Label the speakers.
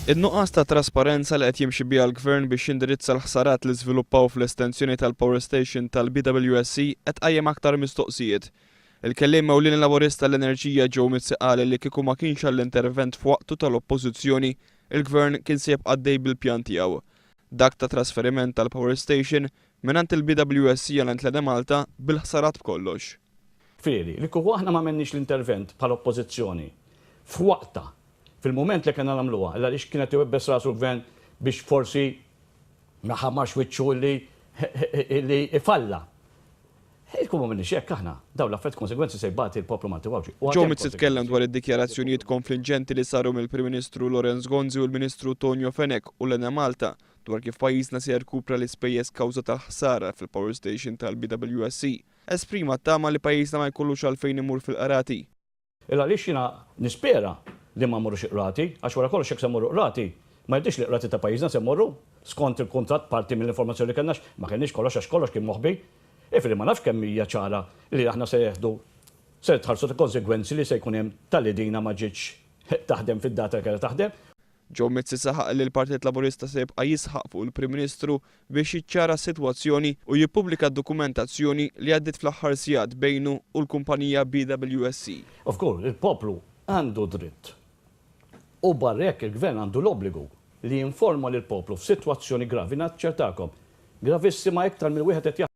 Speaker 1: In-nuqqas ta' trasparenza li qed jimxi biha l-Gvern biex jindirizza l-ħsarat li żviluppaw fl-estensjoni tal-Power Station tal-BWSC qed qajjem aktar mistoqsijiet. Il-kelliem ewlieni laburista l-enerġija Joe Mizzi qal li kieku ma kienx għall-intervent f'waqtu tal-Oppożizzjoni, il-Gvern kien se jibqa' għaddej bil-pjan tiegħu. Dak ta' trasferiment tal-Power Station mingħand il-BWSC għal Entlede Malta bil-ħsarat b'kollox.
Speaker 2: Fieri, li kuhu aħna ma menniex l-intervent bħal-Oppożizzjoni f'waqta, fil-moment li kena namluwa, għalix kienet juwebbes rasu l-gvern biex forsi maħamax wicċu li ifalla. Kum minni xek aħna, daw l-affett konsekwenzi sejbati il-poplu Malti Wawġi.
Speaker 1: Joe Mizzi tkellem dwar id-dikjarazzjonijiet konfliġenti li saru mill-Prim Ministru Lorenz Gonzi u l-Ministru Tonio Fenek u l-Ena Malta dwar kif pajjiżna se jirkupra l-ispejjeż kawża tal-ħsara fil-Power Station tal-BWSC. Esprima tama li pajjiżna ma jkollux għalfejn imur fil-qrati.
Speaker 2: Għalix jina nispera li ma morru qrati, għax wara kollox jekk se morru qrati, ma jiddix li qrati ta' pajjiżna se morru skont il-kuntratt parti mill-informazzjoni li kennax, ma kenniex kollox għax kollox kien moħbi. Ifri ma nafx kemm hija ċara li aħna se jeħdu se tħarsu ta' konsegwenzi li se jkun hemm tal-idina ma ġietx taħdem fid-data li kellha taħdem.
Speaker 1: Joe Mizzi saħaq li l-Partit Laburista se jibqa' jisħaq fuq il-Prim Ministru biex jiċċara s-sitwazzjoni u jippubblika dokumentazzjoni li għaddiet fl-aħħar sigħat bejnu u l-kumpanija BWSC.
Speaker 2: Of course, il-poplu għandu dritt. U barrek il-gvern għandu l-obbligu li jinforma lill poplu f'sitwazzjoni gravi naċċertakom. Gravissima iktar mill-wieħed qed